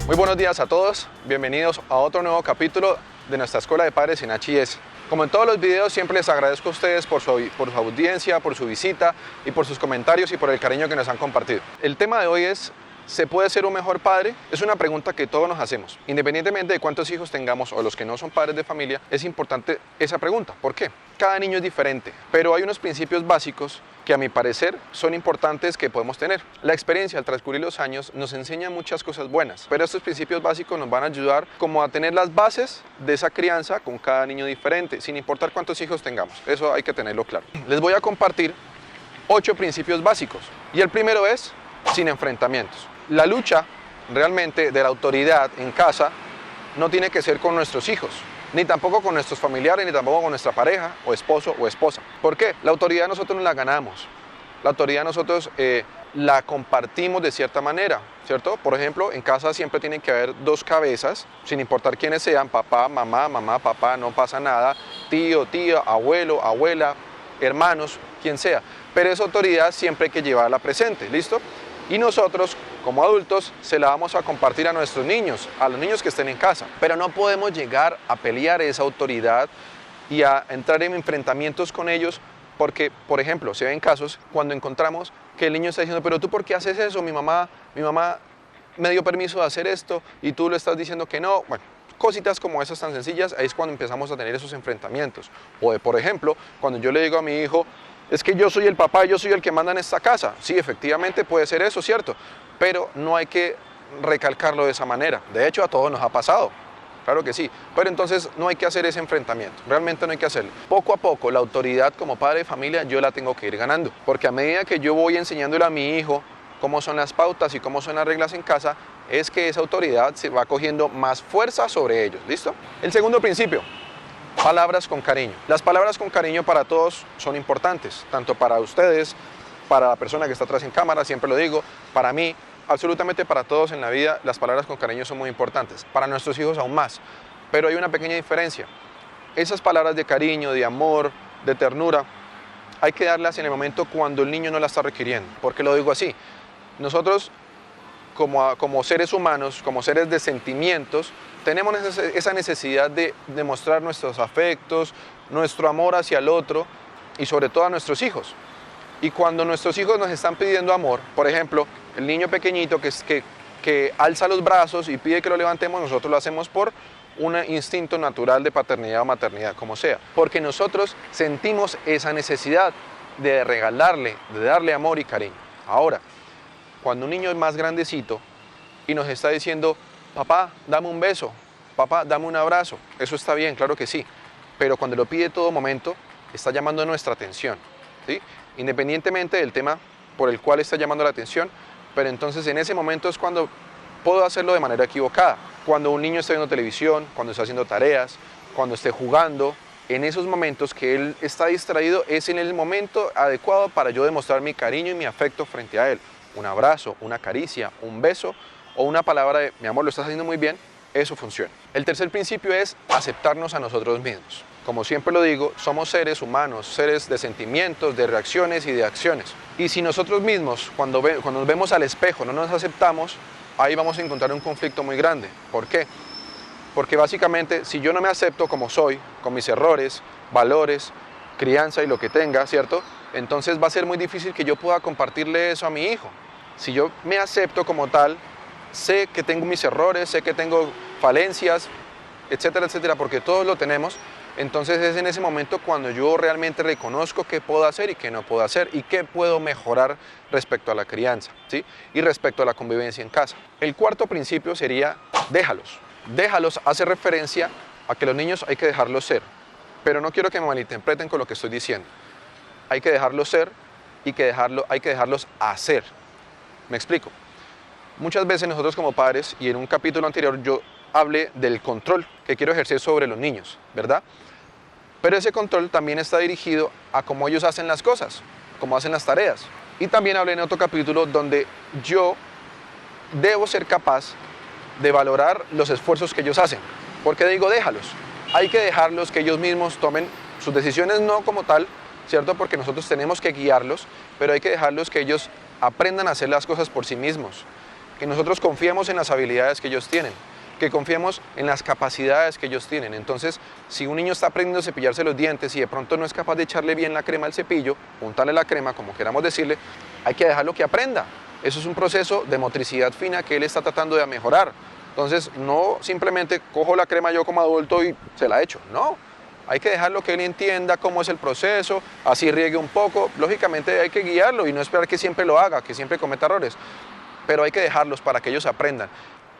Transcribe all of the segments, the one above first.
Muy buenos días a todos, bienvenidos a otro nuevo capítulo de nuestra Escuela de Padres en HIS. Como en todos los videos, siempre les agradezco a ustedes por su audiencia, por su visita y por sus comentarios y por el cariño que nos han compartido. El tema de hoy es: ¿se puede ser un mejor padre? Es una pregunta que todos nos hacemos. Independientemente de cuántos hijos tengamos o los que no son padres de familia, es importante esa pregunta. ¿Por qué? Cada niño es diferente, pero hay unos principios básicos que a mi parecer son importantes que podemos tener. La experiencia al transcurrir los años nos enseña muchas cosas buenas, pero estos principios básicos nos van a ayudar como a tener las bases de esa crianza con cada niño diferente, sin importar cuántos hijos tengamos. Eso hay que tenerlo claro. Les voy a compartir 8 principios básicos y el primero es: sin enfrentamientos. La lucha realmente de la autoridad en casa no tiene que ser con nuestros hijos, ni tampoco con nuestros familiares, ni tampoco con nuestra pareja o esposo o esposa. ¿Por qué? La autoridad nosotros no la ganamos. La autoridad nosotros la compartimos de cierta manera, ¿cierto? Por ejemplo, en casa siempre tienen que haber 2 cabezas, sin importar quiénes sean: papá, mamá, mamá, papá, no pasa nada, tío, tía, abuelo, abuela, hermanos, quien sea. Pero esa autoridad siempre hay que llevarla presente, ¿listo? Y nosotros, como adultos, se la vamos a compartir a nuestros niños, a los niños que estén en casa. Pero no podemos llegar a pelear esa autoridad y a entrar en enfrentamientos con ellos porque, por ejemplo, se ven casos cuando encontramos que el niño está diciendo: pero tú, ¿por qué haces eso? Mi mamá me dio permiso de hacer esto y tú lo estás diciendo que no. Bueno, cositas como esas tan sencillas, ahí es cuando empezamos a tener esos enfrentamientos. O por ejemplo, cuando yo le digo a mi hijo: es que yo soy el papá, yo soy el que manda en esta casa. Sí, efectivamente puede ser eso, ¿cierto? Pero no hay que recalcarlo de esa manera. De hecho, a todos nos ha pasado, claro que sí. Pero entonces no hay que hacer ese enfrentamiento, realmente no hay que hacerlo. Poco a poco, la autoridad como padre de familia yo la tengo que ir ganando. Porque a medida que yo voy enseñándole a mi hijo cómo son las pautas y cómo son las reglas en casa, es que esa autoridad se va cogiendo más fuerza sobre ellos, ¿listo? El segundo principio: palabras con cariño. Las palabras con cariño para todos son importantes, tanto para ustedes, para la persona que está atrás en cámara, siempre lo digo, para mí, absolutamente para todos en la vida, las palabras con cariño son muy importantes, para nuestros hijos aún más. Pero hay una pequeña diferencia: esas palabras de cariño, de amor, de ternura, hay que darlas en el momento cuando el niño no las está requiriendo. ¿Por qué lo digo así? Nosotros, como seres humanos, como seres de sentimientos, tenemos esa necesidad de demostrar nuestros afectos, nuestro amor hacia el otro y sobre todo a nuestros hijos. Y cuando nuestros hijos nos están pidiendo amor, por ejemplo, el niño pequeñito que alza los brazos y pide que lo levantemos, nosotros lo hacemos por un instinto natural de paternidad o maternidad, como sea. Porque nosotros sentimos esa necesidad de regalarle, de darle amor y cariño. Ahora, cuando un niño es más grandecito y nos está diciendo: papá, dame un beso, papá, dame un abrazo, eso está bien, claro que sí, pero cuando lo pide todo momento, está llamando nuestra atención, ¿sí? Independientemente del tema por el cual está llamando la atención, pero entonces en ese momento es cuando puedo hacerlo de manera equivocada. Cuando un niño está viendo televisión, cuando está haciendo tareas, cuando esté jugando, en esos momentos que él está distraído, es en el momento adecuado para yo demostrar mi cariño y mi afecto frente a él. Un abrazo, una caricia, un beso o una palabra de: mi amor, lo estás haciendo muy bien, eso funciona. El tercer principio es aceptarnos a nosotros mismos. Como siempre lo digo, somos seres humanos, seres de sentimientos, de reacciones y de acciones. Y si nosotros mismos, cuando nos vemos al espejo, no nos aceptamos, ahí vamos a encontrar un conflicto muy grande. ¿Por qué? Porque básicamente, si yo no me acepto como soy, con mis errores, valores, crianza y lo que tenga, ¿cierto? Entonces va a ser muy difícil que yo pueda compartirle eso a mi hijo. Si yo me acepto como tal, sé que tengo mis errores, sé que tengo falencias, etcétera, etcétera, porque todos lo tenemos. Entonces es en ese momento cuando yo realmente reconozco qué puedo hacer y qué no puedo hacer y qué puedo mejorar respecto a la crianza, ¿sí? Y respecto a la convivencia en casa. El cuarto principio sería: déjalos. Déjalos hace referencia a que los niños hay que dejarlos ser, pero no quiero que me malinterpreten con lo que estoy diciendo. Hay que dejarlos ser y hay que dejarlos hacer. Me explico. Muchas veces nosotros como padres, y en un capítulo anterior yo hablé del control que quiero ejercer sobre los niños, ¿verdad? Pero ese control también está dirigido a cómo ellos hacen las cosas, cómo hacen las tareas. Y también hablé en otro capítulo donde yo debo ser capaz de valorar los esfuerzos que ellos hacen. ¿Por qué digo déjalos? Hay que dejarlos que ellos mismos tomen sus decisiones, no como tal, ¿cierto? Porque nosotros tenemos que guiarlos, pero hay que dejarlos que ellos aprendan a hacer las cosas por sí mismos, que nosotros confiemos en las habilidades que ellos tienen, que confiemos en las capacidades que ellos tienen. Entonces, si un niño está aprendiendo a cepillarse los dientes y de pronto no es capaz de echarle bien la crema al cepillo, untarle la crema, como queramos decirle, hay que dejarlo que aprenda. Eso es un proceso de motricidad fina que él está tratando de mejorar. Entonces, no simplemente cojo la crema yo como adulto y se la echo, no. Hay que dejarlo que él entienda cómo es el proceso, así riegue un poco. Lógicamente hay que guiarlo y no esperar que siempre lo haga, que siempre cometa errores, pero hay que dejarlos para que ellos aprendan.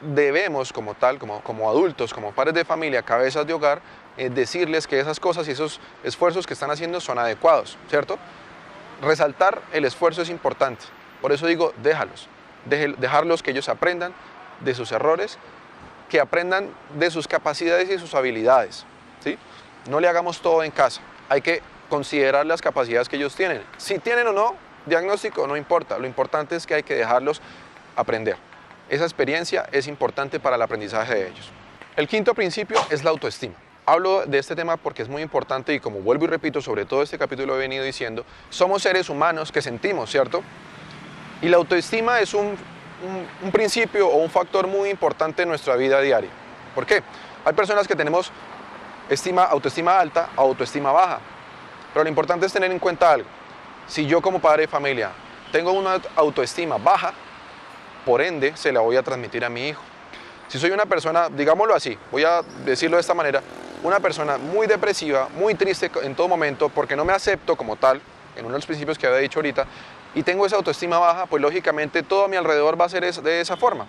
Debemos como tal, como adultos, como padres de familia, cabezas de hogar, decirles que esas cosas y esos esfuerzos que están haciendo son adecuados, ¿cierto? Resaltar el esfuerzo es importante, por eso digo, dejarlos que ellos aprendan de sus errores, que aprendan de sus capacidades y sus habilidades, ¿sí? No le hagamos todo en casa, hay que considerar las capacidades que ellos tienen. Si tienen o no diagnóstico, no importa, lo importante es que hay que dejarlos aprender. Esa experiencia es importante para el aprendizaje de ellos. El quinto principio es la autoestima. Hablo de este tema porque es muy importante y como vuelvo y repito, sobre todo este capítulo he venido diciendo, somos seres humanos que sentimos, ¿cierto? Y la autoestima es un principio o un factor muy importante en nuestra vida diaria. ¿Por qué? Hay personas que tenemos autoestima alta o autoestima baja, pero lo importante es tener en cuenta algo. Si yo como padre de familia tengo una autoestima baja, por ende, se la voy a transmitir a mi hijo. Si soy una persona, digámoslo así, voy a decirlo de esta manera, una persona muy depresiva, muy triste en todo momento, porque no me acepto como tal, en uno de los principios que había dicho ahorita, y tengo esa autoestima baja, pues lógicamente todo a mi alrededor va a ser de esa forma.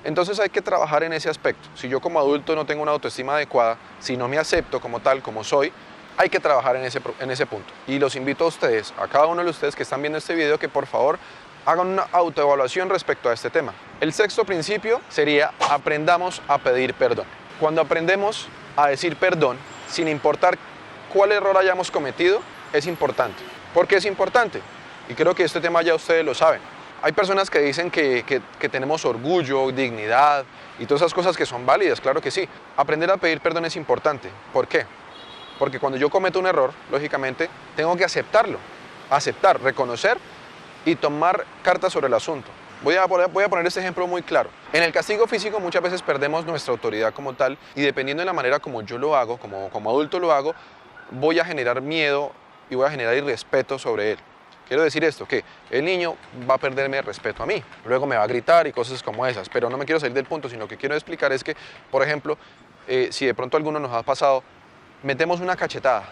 Entonces hay que trabajar en ese aspecto. Si yo como adulto no tengo una autoestima adecuada, si no me acepto como tal, como soy, hay que trabajar en ese punto. Y los invito a ustedes, a cada uno de ustedes que están viendo este video, que por favor hagan una autoevaluación respecto a este tema. El sexto principio sería aprendamos a pedir perdón. Cuando aprendemos a decir perdón, sin importar cuál error hayamos cometido, es importante. ¿Por qué es importante? Y creo que este tema ya ustedes lo saben. Hay personas que dicen que tenemos orgullo, dignidad y todas esas cosas que son válidas, claro que sí. Aprender a pedir perdón es importante. ¿Por qué? Porque cuando yo cometo un error, lógicamente, tengo que aceptarlo. Aceptar, reconocer y tomar cartas sobre el asunto. Voy a poner este ejemplo muy claro. En el castigo físico muchas veces perdemos nuestra autoridad como tal y dependiendo de la manera como yo lo hago, como adulto lo hago, voy a generar miedo y voy a generar irrespeto sobre él. Quiero decir esto, que el niño va a perderme el respeto a mí, luego me va a gritar y cosas como esas, pero no me quiero salir del punto, sino que quiero explicar es que, por ejemplo, si de pronto a alguno nos ha pasado, metemos una cachetada.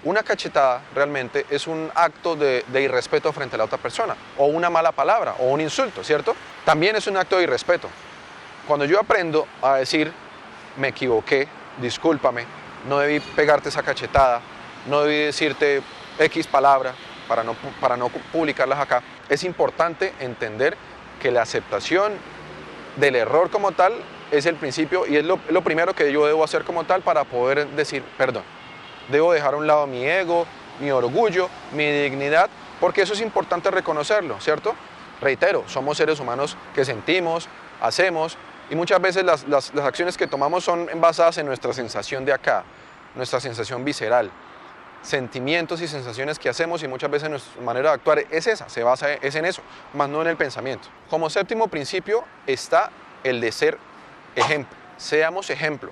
Una cachetada realmente es un acto de irrespeto frente a la otra persona, o una mala palabra, o un insulto, ¿cierto? También es un acto de irrespeto. Cuando yo aprendo a decir, me equivoqué, discúlpame, no debí pegarte esa cachetada, no debí decirte X palabra para no publicarlas acá, es importante entender que la aceptación del error como tal es el principio y es lo primero que yo debo hacer como tal para poder decir perdón. Debo dejar a un lado mi ego, mi orgullo, mi dignidad, porque eso es importante reconocerlo, ¿cierto? Reitero, somos seres humanos que sentimos, hacemos, y muchas veces las acciones que tomamos son basadas en nuestra sensación de acá, nuestra sensación visceral, sentimientos y sensaciones que hacemos y muchas veces nuestra manera de actuar es en eso, más no en el pensamiento. Como séptimo principio está el de ser ejemplo, seamos ejemplo.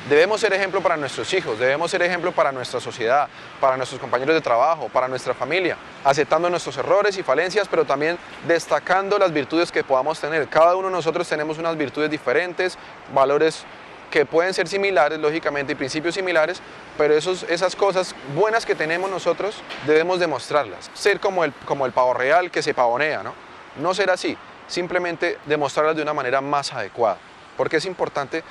Debemos ser ejemplo para nuestros hijos, debemos ser ejemplo para nuestra sociedad, para nuestros compañeros de trabajo, para nuestra familia, aceptando nuestros errores y falencias, pero también destacando las virtudes que podamos tener. Cada uno de nosotros tenemos unas virtudes diferentes, valores que pueden ser similares, lógicamente, y principios similares, pero esas cosas buenas que tenemos nosotros debemos demostrarlas. Ser como el pavo real que se pavonea, ¿no? No ser así, simplemente demostrarlas de una manera más adecuada, porque es importante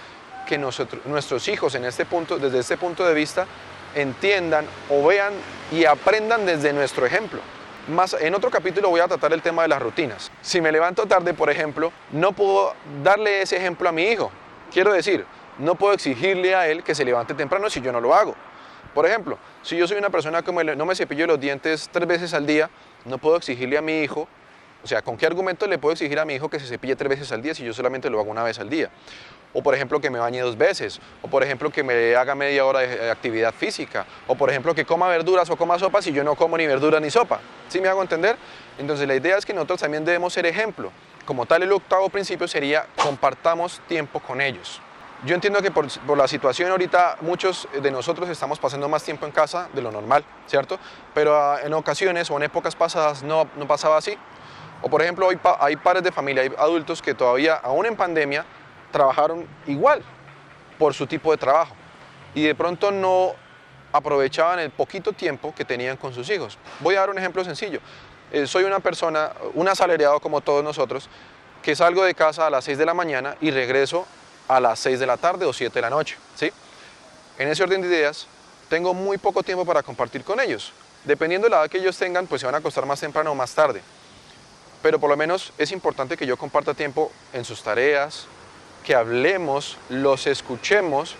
que nuestros hijos desde este punto de vista, entiendan o vean y aprendan desde nuestro ejemplo. En otro capítulo voy a tratar el tema de las rutinas. Si me levanto tarde, por ejemplo, no puedo darle ese ejemplo a mi hijo. Quiero decir, no puedo exigirle a él que se levante temprano si yo no lo hago. Por ejemplo, si yo soy una persona que no me cepillo los dientes 3 veces al día, no puedo exigirle a mi hijo, o sea, ¿con qué argumento le puedo exigir a mi hijo que se cepille 3 veces al día si yo solamente lo hago una vez al día? o por ejemplo que me bañe 2 veces, o por ejemplo que me haga media hora de actividad física, o por ejemplo que coma verduras o coma sopa si yo no como ni verduras ni sopa. ¿Sí me hago entender? Entonces la idea es que nosotros también debemos ser ejemplo. Como tal, el octavo principio sería compartamos tiempo con ellos. Yo entiendo que por la situación ahorita muchos de nosotros estamos pasando más tiempo en casa de lo normal, ¿cierto? Pero en ocasiones o en épocas pasadas no pasaba así. O por ejemplo, hay padres de familia, hay adultos que todavía, aún en pandemia, trabajaron igual por su tipo de trabajo y de pronto no aprovechaban el poquito tiempo que tenían con sus hijos. Voy a dar un ejemplo sencillo. Soy una persona, un asalariado como todos nosotros, que salgo de casa a las 6 de la mañana y regreso a las 6 de la tarde o 7 de la noche, ¿sí? En ese orden de ideas, tengo muy poco tiempo para compartir con ellos. Dependiendo de la edad que ellos tengan, pues se van a acostar más temprano o más tarde. Pero por lo menos es importante que yo comparta tiempo en sus tareas, que hablemos, los escuchemos.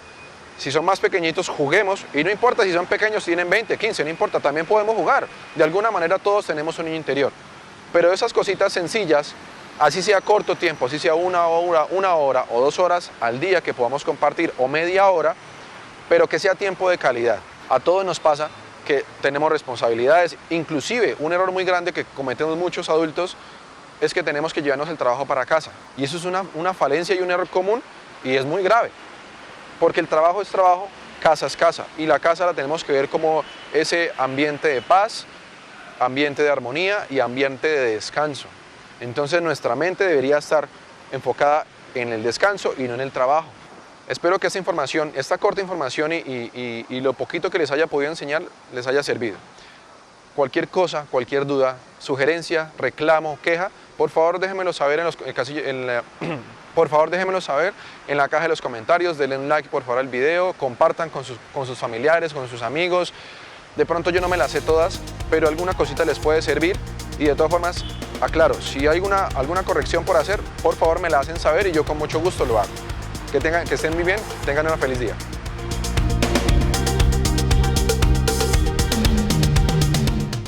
Si son más pequeñitos, juguemos. Y no importa si son pequeños, si tienen 20, 15, no importa, también podemos jugar. De alguna manera todos tenemos un niño interior. Pero esas cositas sencillas, así sea corto tiempo, así sea una hora o 2 horas al día que podamos compartir, o media hora, pero que sea tiempo de calidad. A todos nos pasa que tenemos responsabilidades, inclusive un error muy grande que cometemos muchos adultos es que tenemos que llevarnos el trabajo para casa. Y eso es una falencia y un error común y es muy grave, porque el trabajo es trabajo, casa es casa, y la casa la tenemos que ver como ese ambiente de paz, ambiente de armonía y ambiente de descanso. Entonces nuestra mente debería estar enfocada en el descanso y no en el trabajo. Espero que esta información, esta corta información y lo poquito que les haya podido enseñar les haya servido. Cualquier cosa, cualquier duda, sugerencia, reclamo, queja, por favor déjenmelo saber por favor déjenmelo saber en la caja de los comentarios, denle un like por favor al video, compartan con sus familiares, con sus amigos. De pronto yo no me las sé todas, pero alguna cosita les puede servir y de todas formas, aclaro, si hay alguna corrección por hacer, por favor me la hacen saber y yo con mucho gusto lo hago. Que estén muy bien, tengan un feliz día.